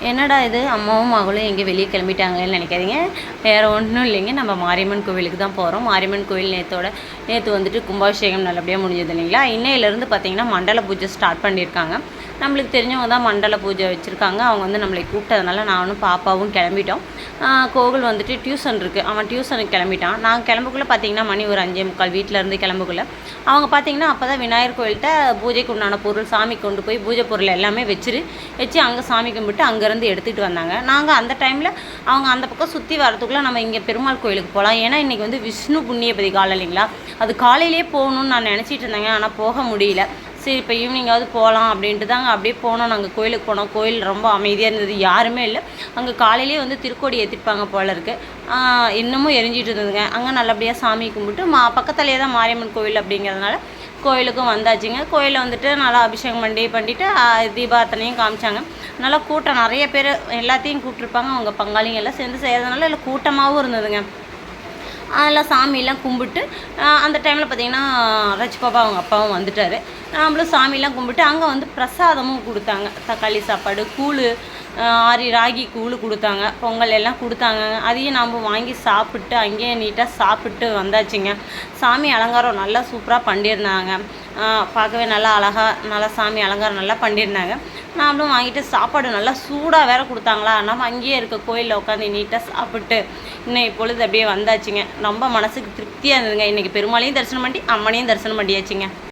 என்னடா இது அம்மாவும் மகளும் எங்கே வெளியே கிளம்பிட்டாங்களேன்னு நினைக்காதீங்க. வேறு ஒன்றும் இல்லைங்க, நம்ம மாரியம்மன் கோவிலுக்கு தான் போகிறோம். மாரியம்மன் கோவில் நேற்று வந்துட்டு கும்பாபிஷேகம் நல்லபடியாக முடிஞ்சது இல்லைங்களா. இன்னையிலேருந்து பார்த்திங்கன்னா மண்டல பூஜை ஸ்டார்ட் பண்ணியிருக்காங்க. நம்மளுக்கு தெரிஞ்சவங்க தான் மண்டல பூஜை வச்சுருக்காங்க. அவங்க வந்து நம்மளை கூப்பிட்டதுனால நானும் பாப்பாவும் கிளம்பிட்டோம். கோகுல் வந்துட்டு டியூஷன் இருக்குது, அவன் டியூஷனுக்கு கிளம்பிட்டான். நான் கிளம்புக்குள்ளே பார்த்திங்கன்னா மணி ஒரு 5:45 வீட்டிலேருந்து கிளம்புக்குள்ளே அவங்க பார்த்திங்கன்னா அப்போ தான் விநாயகர் கோயில்கிட்ட பூஜைக்கு உண்டான பொருள் சாமி கொண்டு போய் பூஜை பொருள் எல்லாமே வச்சு அங்கே சாமி கும்பிட்டு அங்கேருந்து எடுத்துகிட்டு வந்தாங்க. நாங்கள் அந்த டைமில் அவங்க அந்த பக்கம் சுற்றி வரத்துக்குள்ளே நம்ம இங்கே பெருமாள் கோயிலுக்கு போகலாம், ஏன்னா இன்றைக்கி வந்து விஷ்ணு புண்ணியபதி காலம் இல்லைங்களா. அது காலையிலே போகணுன்னு நான் நினச்சிட்டு இருந்தேங்க, ஆனால் போக முடியல. சரி இப்போ ஈவினிங்காவது போகலாம் அப்படின்ட்டு தாங்க அப்படியே போனோம். நாங்கள் கோயிலுக்கு போனோம். கோயில் ரொம்ப அமைதியாக இருந்தது, யாருமே இல்லை. அங்கே காலையிலே வந்து திருக்கோடி ஏற்றிருப்பாங்க போல இருக்குது, இன்னமும் எரிஞ்சிட்டு இருந்ததுங்க. அங்கே நல்லபடியாக சாமி கும்பிட்டு பக்கத்துலேயே தான் மாரியம்மன் கோவில் அப்படிங்கிறதுனால கோயிலுக்கும் வந்தாச்சுங்க. கோயிலில் வந்துட்டு நல்லா அபிஷேகம் பண்ணிட்டு தீபார்த்தனையும் காமிச்சாங்க. நல்லா கூட்டம், நிறைய பேர் எல்லாத்தையும் கூப்பிட்ருப்பாங்க. அவங்க பங்காளிங்க எல்லாம் சேர்ந்து செய்கிறதுனால இல்லை கூட்டமாகவும் இருந்ததுங்க. அதெல்லாம் சாமியெல்லாம் கும்பிட்டு அந்த டைமில் பார்த்திங்கன்னா ரஜ் பாப்பா அவங்க அப்பாவும் வந்துட்டார். நம்மளும் சாமியெல்லாம் கும்பிட்டு அங்கே வந்து பிரசாதமும் கொடுத்தாங்க. தக்காளி சாப்பாடு, கூழ், ராகி கூழ் கொடுத்தாங்க, பொங்கல் எல்லாம் கொடுத்தாங்க. அதையும் நாம் வாங்கி சாப்பிட்டு அங்கேயே நீட்டாக சாப்பிட்டு வந்தாச்சுங்க. சாமி அலங்காரம் நல்லா சூப்பராக பண்ணியிருந்தாங்க. பார்க்கவே நல்லா அழகாக நல்லா சாமி அலங்காரம் நல்லா பண்ணியிருந்தாங்க. நாமளும் வாங்கிட்டு சாப்பாடு நல்லா சூடாக வேறு கொடுத்தாங்களா, நம்ம அங்கேயே இருக்க கோயிலில் உட்காந்து நீட்டாக சாப்பிட்டு இன்னும் பொழுது அப்படியே வந்தாச்சுங்க. ரொம்ப மனசுக்கு திருப்தியாக இருந்ததுங்க. இன்றைக்கி பெருமாளையும் தரிசனம் பண்ணி அம்மனையும் தரிசனம் பண்ணியாச்சுங்க.